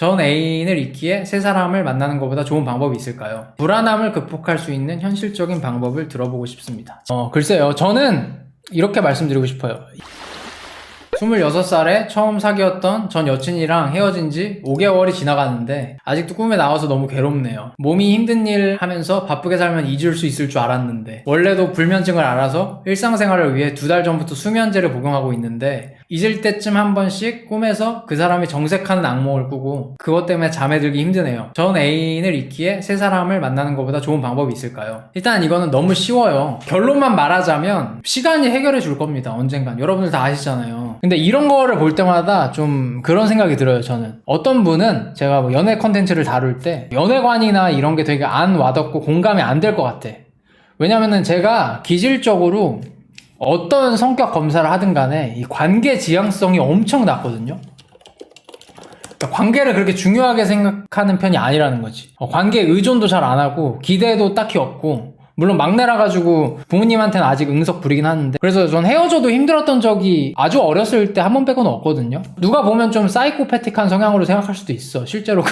전 애인을 잊기에 새 사람을 만나는 것보다 좋은 방법이 있을까요? 불안함을 극복할 수 있는 현실적인 방법을 들어보고 싶습니다. 글쎄요. 저는 이렇게 말씀드리고 싶어요. 26살에 처음 사귀었던 전 여친이랑 헤어진 지 5개월이 지나갔는데 아직도 꿈에 나와서 너무 괴롭네요. 몸이 힘든 일 하면서 바쁘게 살면 잊을 수 있을 줄 알았는데 원래도 불면증을 알아서 일상생활을 위해 2달 전부터 수면제를 복용하고 있는데 잊을 때쯤 한 번씩 꿈에서 그 사람이 정색하는 악몽을 꾸고 그것 때문에 잠에 들기 힘드네요. 전 애인을 잊기에 새 사람을 만나는 것보다 좋은 방법이 있을까요? 일단 이거는 너무 쉬워요. 결론만 말하자면 시간이 해결해 줄 겁니다. 언젠간. 여러분들 다 아시잖아요. 근데 이런 거를 볼 때마다 좀 그런 생각이 들어요. 저는 어떤 분은 제가 뭐 연애 컨텐츠를 다룰 때 연애관이나 이런 게 되게 안 와닿고 공감이 안 될 것 같아. 왜냐면은 제가 기질적으로 어떤 성격 검사를 하든 간에 이 관계 지향성이 엄청 낮거든요. 그러니까 관계를 그렇게 중요하게 생각하는 편이 아니라는 거지. 관계에 의존도 잘 안 하고 기대도 딱히 없고, 물론 막내라 가지고 부모님한테는 아직 응석 부리긴 하는데, 그래서 전 헤어져도 힘들었던 적이 아주 어렸을 때 한 번 빼고는 없거든요. 누가 보면 좀 사이코패틱한 성향으로 생각할 수도 있어. 실제로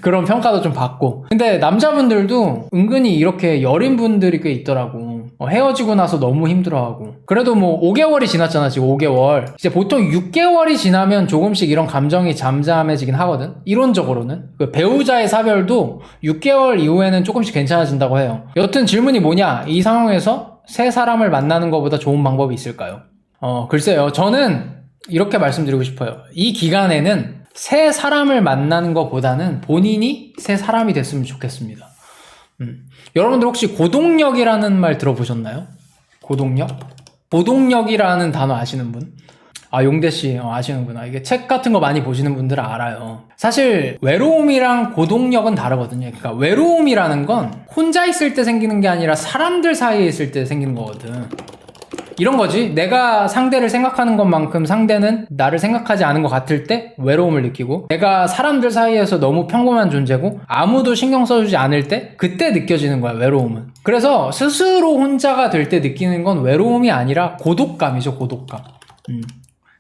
그런 평가도 좀 받고. 근데 남자분들도 은근히 이렇게 여린 분들이 꽤 있더라고. 헤어지고 나서 너무 힘들어하고. 그래도 뭐 5개월이 지났잖아. 지금 5개월. 이제 보통 6개월이 지나면 조금씩 이런 감정이 잠잠해지긴 하거든. 이론적으로는. 그 배우자의 사별도 6개월 이후에는 조금씩 괜찮아진다고 해요. 여튼 질문이 뭐냐? 이 상황에서 새 사람을 만나는 것보다 좋은 방법이 있을까요? 글쎄요. 저는 이렇게 말씀드리고 싶어요. 이 기간에는 새 사람을 만나는 것보다는 본인이 새 사람이 됐으면 좋겠습니다. 여러분들 혹시 고동력이라는 말 들어보셨나요? 고동력? 고동력이라는 단어 아시는 분? 용대씨 아시는구나. 이게 책 같은 거 많이 보시는 분들은 알아요. 사실 외로움이랑 고동력은 다르거든요. 그러니까 외로움이라는 건 혼자 있을 때 생기는 게 아니라 사람들 사이에 있을 때 생기는 거거든. 이런 거지. 내가 상대를 생각하는 것만큼 상대는 나를 생각하지 않은 것 같을 때 외로움을 느끼고, 내가 사람들 사이에서 너무 평범한 존재고 아무도 신경 써주지 않을 때 그때 느껴지는 거야, 외로움은. 그래서 스스로 혼자가 될 때 느끼는 건 외로움이 아니라 고독감이죠, 고독감.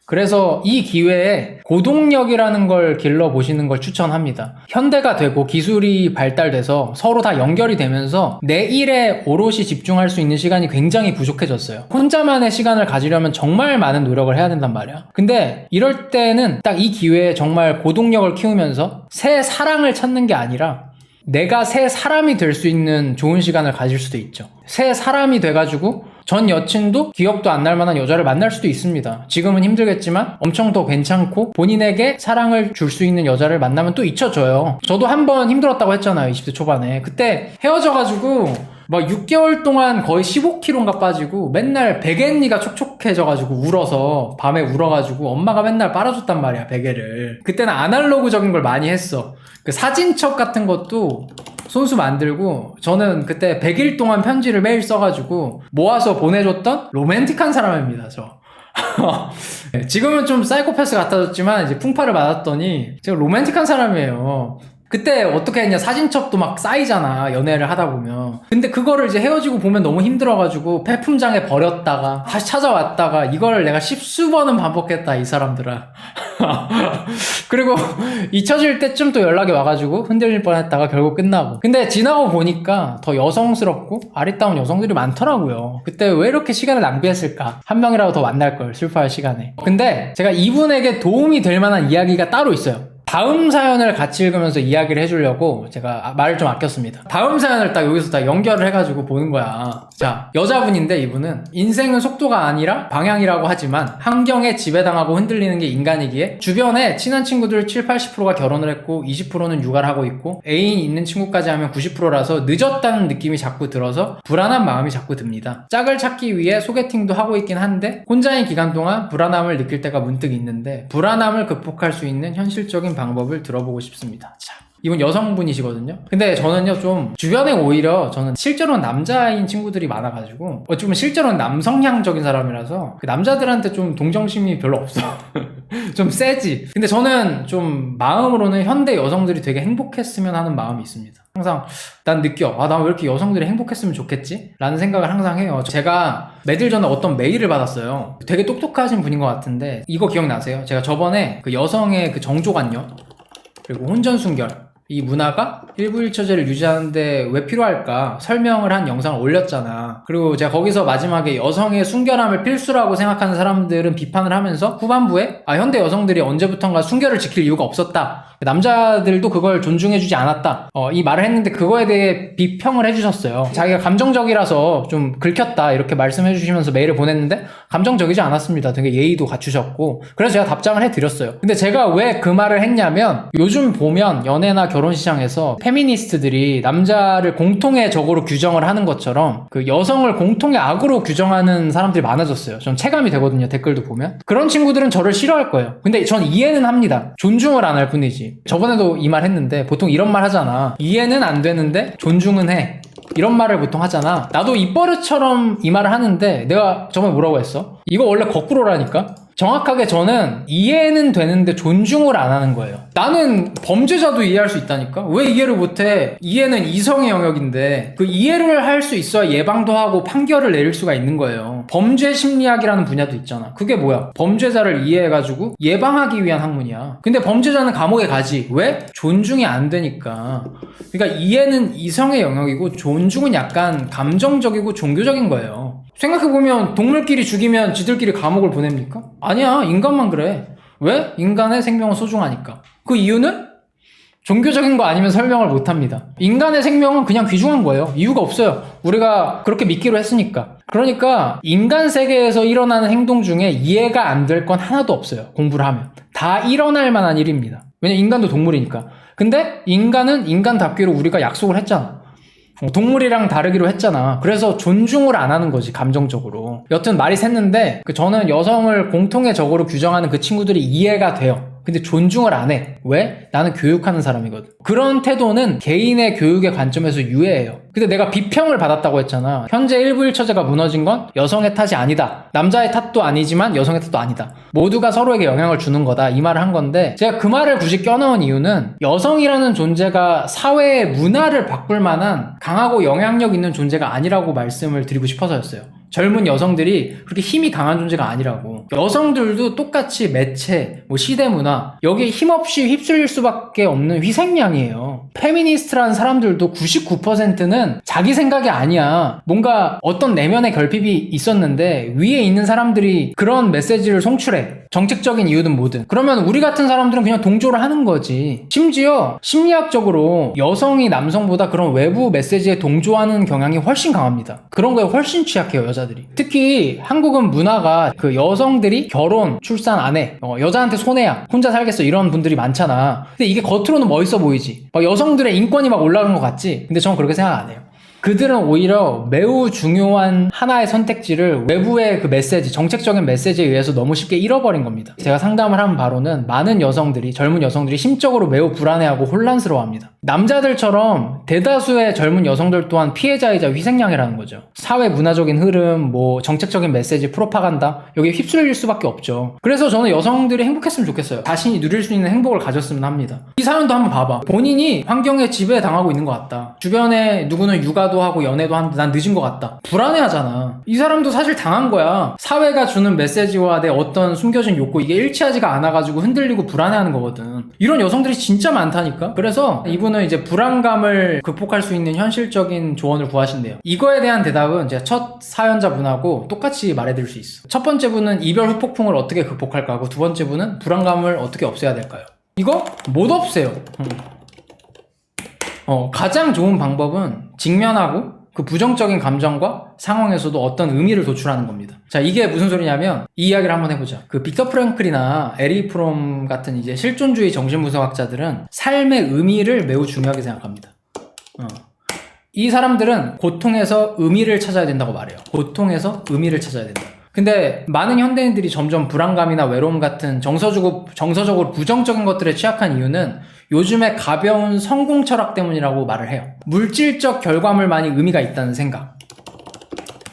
그래서 이 기회에 고동력이라는 걸 길러보시는 걸 추천합니다. 현대가 되고 기술이 발달돼서 서로 다 연결이 되면서 내 일에 오롯이 집중할 수 있는 시간이 굉장히 부족해졌어요. 혼자만의 시간을 가지려면 정말 많은 노력을 해야 된단 말이야. 근데 이럴 때는 딱 이 기회에 정말 고동력을 키우면서 새 사랑을 찾는 게 아니라 내가 새 사람이 될 수 있는 좋은 시간을 가질 수도 있죠. 새 사람이 돼가지고 전 여친도 기억도 안 날 만한 여자를 만날 수도 있습니다. 지금은 힘들겠지만 엄청 더 괜찮고 본인에게 사랑을 줄 수 있는 여자를 만나면 또 잊혀져요. 저도 한 번 힘들었다고 했잖아요. 20대 초반에. 그때 헤어져가지고 막 6개월 동안 거의 15kg인가 빠지고 맨날 베갯니가 촉촉해져가지고 울어서 밤에 울어가지고 엄마가 맨날 빨아줬단 말이야, 베개를. 그때는 아날로그적인 걸 많이 했어. 그 사진첩 같은 것도 손수 만들고, 저는 그때 100일 동안 편지를 매일 써가지고 모아서 보내줬던 로맨틱한 사람입니다, 저. 지금은 좀 사이코패스 같아졌지만 이제 풍파를 맞았더니 제가 로맨틱한 사람이에요. 그때 어떻게 했냐, 사진첩도 막 쌓이잖아, 연애를 하다 보면. 근데 그거를 이제 헤어지고 보면 너무 힘들어가지고 폐품장에 버렸다가 다시 찾아왔다가 이걸 내가 10수번은 반복했다, 이 사람들아. 그리고 잊혀질 때쯤 또 연락이 와가지고 흔들릴 뻔했다가 결국 끝나고. 근데 지나고 보니까 더 여성스럽고 아리따운 여성들이 많더라고요. 그때 왜 이렇게 시간을 낭비했을까? 한 명이라도 더 만날걸, 슬퍼할 시간에. 근데 제가 이분에게 도움이 될 만한 이야기가 따로 있어요. 다음 사연을 같이 읽으면서 이야기를 해주려고 제가 말을 좀 아꼈습니다. 다음 사연을 딱 여기서 딱 연결을 해가지고 보는 거야. 자, 여자분인데 이분은 인생은 속도가 아니라 방향이라고 하지만 환경에 지배당하고 흔들리는 게 인간이기에 주변에 친한 친구들 70-80%가 결혼을 했고 20%는 육아를 하고 있고 애인 있는 친구까지 하면 90%라서 늦었다는 느낌이 자꾸 들어서 불안한 마음이 자꾸 듭니다. 짝을 찾기 위해 소개팅도 하고 있긴 한데 혼자인 기간 동안 불안함을 느낄 때가 문득 있는데 불안함을 극복할 수 있는 현실적인 방법을 들어보고 싶습니다. 자, 이분 여성분이시거든요. 근데 저는요, 좀 주변에 오히려 저는 실제로는 남자인 친구들이 많아가지고 어쩌면 실제로는 남성향적인 사람이라서 그 남자들한테 좀 동정심이 별로 없어. 좀 세지. 근데 저는 좀 마음으로는 현대 여성들이 되게 행복했으면 하는 마음이 있습니다. 항상 난 느껴, 난 왜 이렇게 여성들이 행복했으면 좋겠지? 라는 생각을 항상 해요. 제가 며칠 전에 어떤 메일을 받았어요. 되게 똑똑하신 분인 것 같은데 이거 기억나세요? 제가 저번에 그 여성의 그 정조관녀, 그리고 혼전순결. 이 문화가 일부일처제를 유지하는데 왜 필요할까 설명을 한 영상을 올렸잖아. 그리고 제가 거기서 마지막에 여성의 순결함을 필수라고 생각하는 사람들은 비판을 하면서 후반부에 현대 여성들이 언제부턴가 순결을 지킬 이유가 없었다. 남자들도 그걸 존중해주지 않았다. 이 말을 했는데 그거에 대해 비평을 해주셨어요. 자기가 감정적이라서 좀 긁혔다 이렇게 말씀해주시면서 메일을 보냈는데 감정적이지 않았습니다. 되게 예의도 갖추셨고 그래서 제가 답장을 해드렸어요. 근데 제가 왜 그 말을 했냐면 요즘 보면 연애나 결혼 시장에서 페미니스트들이 남자를 공통의 적으로 규정을 하는 것처럼 그 여성을 공통의 악으로 규정하는 사람들이 많아졌어요. 전 체감이 되거든요. 댓글도 보면. 그런 친구들은 저를 싫어할 거예요. 근데 전 이해는 합니다. 존중을 안 할 뿐이지. 저번에도 이 말 했는데 보통 이런 말 하잖아. 이해는 안 되는데 존중은 해. 이런 말을 보통 하잖아. 나도 입버릇처럼 이 말을 하는데 내가 저번에 뭐라고 했어? 이거 원래 거꾸로라니까? 정확하게 저는 이해는 되는데 존중을 안 하는 거예요. 나는 범죄자도 이해할 수 있다니까? 왜 이해를 못해? 이해는 이성의 영역인데 그 이해를 할 수 있어야 예방도 하고 판결을 내릴 수가 있는 거예요. 범죄 심리학이라는 분야도 있잖아. 그게 뭐야? 범죄자를 이해해가지고 예방하기 위한 학문이야. 근데 범죄자는 감옥에 가지. 왜? 존중이 안 되니까. 그러니까 이해는 이성의 영역이고 존중은 약간 감정적이고 종교적인 거예요. 생각해보면 동물끼리 죽이면 지들끼리 감옥을 보냅니까? 아니야. 인간만 그래. 왜? 인간의 생명은 소중하니까. 그 이유는? 종교적인 거 아니면 설명을 못합니다. 인간의 생명은 그냥 귀중한 거예요. 이유가 없어요. 우리가 그렇게 믿기로 했으니까. 그러니까 인간 세계에서 일어나는 행동 중에 이해가 안 될 건 하나도 없어요. 공부를 하면. 다 일어날 만한 일입니다. 왜냐면 인간도 동물이니까. 근데 인간은 인간답기로 우리가 약속을 했잖아. 동물이랑 다르기로 했잖아. 그래서 존중을 안 하는 거지, 감정적으로. 여튼 말이 샜는데 저는 여성을 공통의 적으로 규정하는 그 친구들이 이해가 돼요. 근데 존중을 안 해. 왜? 나는 교육하는 사람이거든. 그런 태도는 개인의 교육의 관점에서 유해해요. 근데 내가 비평을 받았다고 했잖아. 현재 일부일처제가 무너진 건 여성의 탓이 아니다. 남자의 탓도 아니지만 여성의 탓도 아니다. 모두가 서로에게 영향을 주는 거다. 이 말을 한 건데 제가 그 말을 굳이 껴넣은 이유는 여성이라는 존재가 사회의 문화를 바꿀 만한 강하고 영향력 있는 존재가 아니라고 말씀을 드리고 싶어서였어요. 젊은 여성들이 그렇게 힘이 강한 존재가 아니라고. 여성들도 똑같이 매체, 시대 문화 여기에 힘없이 휩쓸릴 수밖에 없는 희생양이에요. 페미니스트라는 사람들도 99%는 자기 생각이 아니야. 뭔가 어떤 내면의 결핍이 있었는데 위에 있는 사람들이 그런 메시지를 송출해. 정책적인 이유든 뭐든. 그러면 우리 같은 사람들은 그냥 동조를 하는 거지. 심지어 심리학적으로 여성이 남성보다 그런 외부 메시지에 동조하는 경향이 훨씬 강합니다. 그런 거에 훨씬 취약해요, 여자들이. 특히 한국은 문화가 그 여성들이 결혼, 출산 안 해. 여자한테 손해야. 혼자 살겠어. 이런 분들이 많잖아. 근데 이게 겉으로는 멋있어 보이지. 막 여성들의 인권이 막 올라간 것 같지? 근데 저는 그렇게 생각 안 해요. 그들은 오히려 매우 중요한 하나의 선택지를 외부의 그 메시지, 정책적인 메시지에 의해서 너무 쉽게 잃어버린 겁니다. 제가 상담을 한 바로는 많은 여성들이, 젊은 여성들이 심적으로 매우 불안해하고 혼란스러워합니다. 남자들처럼 대다수의 젊은 여성들 또한 피해자이자 희생양이라는 거죠. 사회 문화적인 흐름, 정책적인 메시지, 프로파간다 여기에 휩쓸릴 수밖에 없죠. 그래서 저는 여성들이 행복했으면 좋겠어요. 자신이 누릴 수 있는 행복을 가졌으면 합니다. 이 사연도 한번 봐봐. 본인이 환경에 지배당하고 있는 것 같다. 주변에 누구는 육아도 하고 연애도 하는데 난 늦은 것 같다. 불안해하잖아. 이 사람도 사실 당한 거야. 사회가 주는 메시지와 내 어떤 숨겨진 욕구 이게 일치하지가 않아가지고 흔들리고 불안해하는 거거든. 이런 여성들이 진짜 많다니까. 그래서 이분은 이제 불안감을 극복할 수 있는 현실적인 조언을 구하신대요. 이거에 대한 대답은 제가 첫 사연자분하고 똑같이 말해드릴 수 있어. 첫 번째 분은 이별 후폭풍을 어떻게 극복할까 하고 두 번째 분은 불안감을 어떻게 없애야 될까요? 이거 못 없애요. 가장 좋은 방법은 직면하고 그 부정적인 감정과 상황에서도 어떤 의미를 도출하는 겁니다. 자, 이게 무슨 소리냐면 이 이야기를 한번 해보자. 그 빅터 프랭클이나 에리 프롬 같은 이제 실존주의 정신분석학자들은 삶의 의미를 매우 중요하게 생각합니다. 이 사람들은 고통에서 의미를 찾아야 된다고 말해요. 고통에서 의미를 찾아야 된다. 근데 많은 현대인들이 점점 불안감이나 외로움 같은 정서적으로 부정적인 것들에 취약한 이유는 요즘의 가벼운 성공 철학 때문이라고 말을 해요. 물질적 결과물만이 의미가 있다는 생각.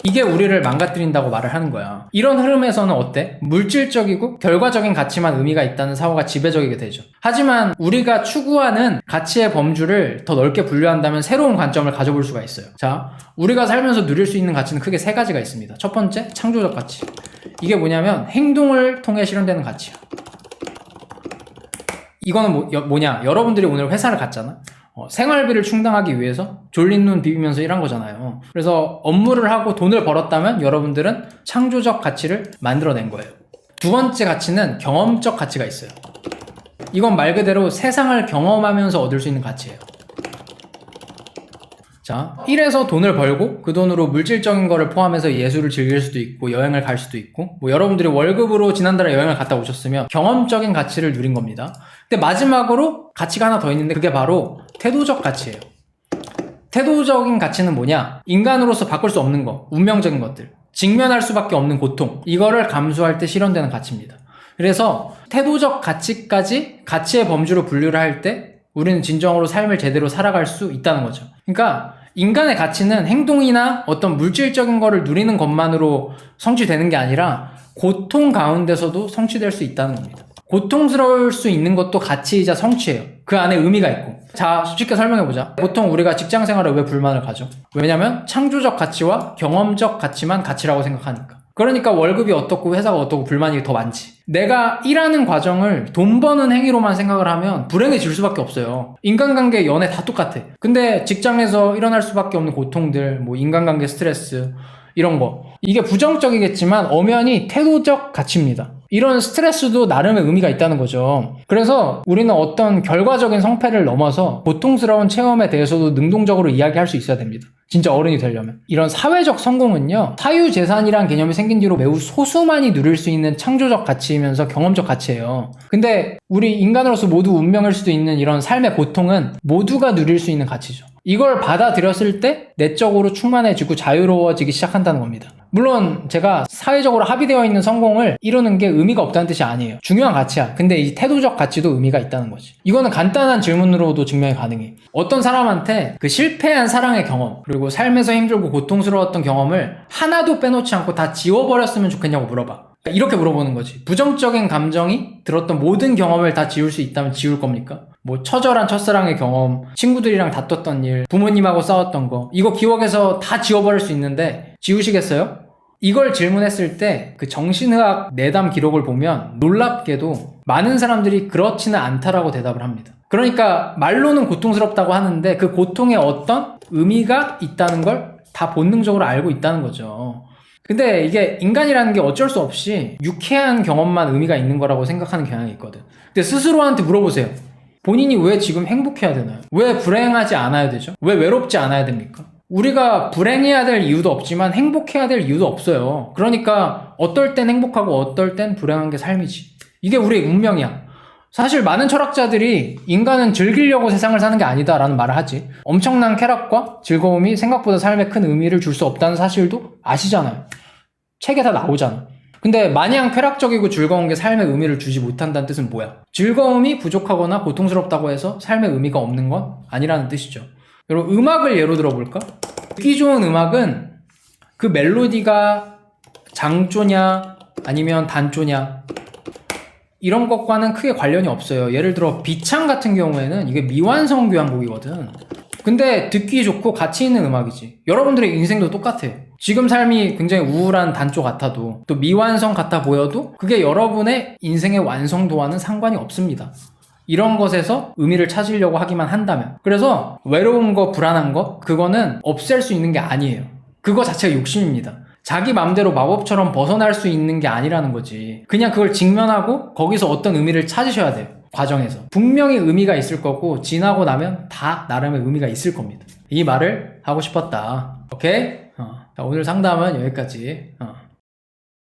이게 우리를 망가뜨린다고 말을 하는 거야. 이런 흐름에서는 어때? 물질적이고 결과적인 가치만 의미가 있다는 사고가 지배적이게 되죠. 하지만 우리가 추구하는 가치의 범주를 더 넓게 분류한다면 새로운 관점을 가져볼 수가 있어요. 자, 우리가 살면서 누릴 수 있는 가치는 크게 세 가지가 있습니다. 첫 번째, 창조적 가치. 이게 뭐냐면 행동을 통해 실현되는 가치야. 이거는 뭐냐? 여러분들이 오늘 회사를 갔잖아? 생활비를 충당하기 위해서 졸린 눈 비비면서 일한 거잖아요. 그래서 업무를 하고 돈을 벌었다면 여러분들은 창조적 가치를 만들어낸 거예요. 두 번째 가치는 경험적 가치가 있어요. 이건 말 그대로 세상을 경험하면서 얻을 수 있는 가치예요. 자, 일해서 돈을 벌고 그 돈으로 물질적인 거를 포함해서 예술을 즐길 수도 있고 여행을 갈 수도 있고 뭐 여러분들이 월급으로 지난달에 여행을 갔다 오셨으면 경험적인 가치를 누린 겁니다. 근데 마지막으로 가치가 하나 더 있는데 그게 바로 태도적 가치예요. 태도적인 가치는 뭐냐? 인간으로서 바꿀 수 없는 거, 운명적인 것들, 직면할 수밖에 없는 고통, 이거를 감수할 때 실현되는 가치입니다. 그래서 태도적 가치까지 가치의 범주로 분류를 할 때 우리는 진정으로 삶을 제대로 살아갈 수 있다는 거죠. 그러니까 인간의 가치는 행동이나 어떤 물질적인 거를 누리는 것만으로 성취되는 게 아니라 고통 가운데서도 성취될 수 있다는 겁니다. 고통스러울 수 있는 것도 가치이자 성취예요. 그 안에 의미가 있고. 자, 쉽게 설명해보자. 보통 우리가 직장 생활에 왜 불만을 가죠? 왜냐면 창조적 가치와 경험적 가치만 가치라고 생각하니까. 그러니까 월급이 어떻고 회사가 어떻고 불만이 더 많지. 내가 일하는 과정을 돈 버는 행위로만 생각을 하면 불행해질 수밖에 없어요. 인간관계, 연애 다 똑같아. 근데 직장에서 일어날 수밖에 없는 고통들, 뭐 인간관계 스트레스 이런 거, 이게 부정적이겠지만 엄연히 태도적 가치입니다. 이런 스트레스도 나름의 의미가 있다는 거죠. 그래서 우리는 어떤 결과적인 성패를 넘어서 고통스러운 체험에 대해서도 능동적으로 이야기할 수 있어야 됩니다. 진짜 어른이 되려면. 이런 사회적 성공은요, 사유재산이란 개념이 생긴 뒤로 매우 소수만이 누릴 수 있는 창조적 가치이면서 경험적 가치예요. 근데 우리 인간으로서 모두 운명일 수도 있는 이런 삶의 고통은 모두가 누릴 수 있는 가치죠. 이걸 받아들였을 때 내적으로 충만해지고 자유로워지기 시작한다는 겁니다. 물론 제가 사회적으로 합의되어 있는 성공을 이루는 게 의미가 없다는 뜻이 아니에요. 중요한 가치야. 근데 이 태도적 가치도 의미가 있다는 거지. 이거는 간단한 질문으로도 증명이 가능해. 어떤 사람한테 그 실패한 사랑의 경험, 그리고 삶에서 힘들고 고통스러웠던 경험을 하나도 빼놓지 않고 다 지워버렸으면 좋겠냐고 물어봐. 이렇게 물어보는 거지. 부정적인 감정이 들었던 모든 경험을 다 지울 수 있다면 지울 겁니까? 뭐 처절한 첫사랑의 경험, 친구들이랑 다퉜던 일, 부모님하고 싸웠던 거, 이거 기억해서 다 지워버릴 수 있는데 지우시겠어요? 이걸 질문했을 때 그 정신의학 내담 기록을 보면 놀랍게도 많은 사람들이 그렇지는 않다라고 대답을 합니다. 그러니까 말로는 고통스럽다고 하는데 그 고통에 어떤 의미가 있다는 걸 다 본능적으로 알고 있다는 거죠. 근데 이게 인간이라는 게 어쩔 수 없이 유쾌한 경험만 의미가 있는 거라고 생각하는 경향이 있거든. 근데 스스로한테 물어보세요. 본인이 왜 지금 행복해야 되나요? 왜 불행하지 않아야 되죠? 왜 외롭지 않아야 됩니까? 우리가 불행해야 될 이유도 없지만 행복해야 될 이유도 없어요. 그러니까 어떨 땐 행복하고 어떨 땐 불행한 게 삶이지. 이게 우리의 운명이야. 사실 많은 철학자들이 인간은 즐기려고 세상을 사는 게 아니다라는 말을 하지. 엄청난 쾌락과 즐거움이 생각보다 삶에 큰 의미를 줄 수 없다는 사실도 아시잖아요. 책에 다 나오잖아. 근데 마냥 쾌락적이고 즐거운 게 삶에 의미를 주지 못한다는 뜻은 뭐야? 즐거움이 부족하거나 고통스럽다고 해서 삶에 의미가 없는 건 아니라는 뜻이죠. 여러분, 음악을 예로 들어볼까? 듣기 좋은 음악은 그 멜로디가 장조냐 아니면 단조냐 이런 것과는 크게 관련이 없어요. 예를 들어 비창 같은 경우에는 이게 미완성 교향곡이거든. 근데 듣기 좋고 가치 있는 음악이지. 여러분들의 인생도 똑같아요. 지금 삶이 굉장히 우울한 단조 같아도 또 미완성 같아 보여도 그게 여러분의 인생의 완성도와는 상관이 없습니다. 이런 것에서 의미를 찾으려고 하기만 한다면. 그래서 외로운 거, 불안한 거, 그거는 없앨 수 있는 게 아니에요. 그거 자체가 욕심입니다. 자기 맘대로 마법처럼 벗어날 수 있는 게 아니라는 거지. 그냥 그걸 직면하고 거기서 어떤 의미를 찾으셔야 돼요. 과정에서. 분명히 의미가 있을 거고 지나고 나면 다 나름의 의미가 있을 겁니다. 이 말을 하고 싶었다. 오케이? 자, 오늘 상담은 여기까지.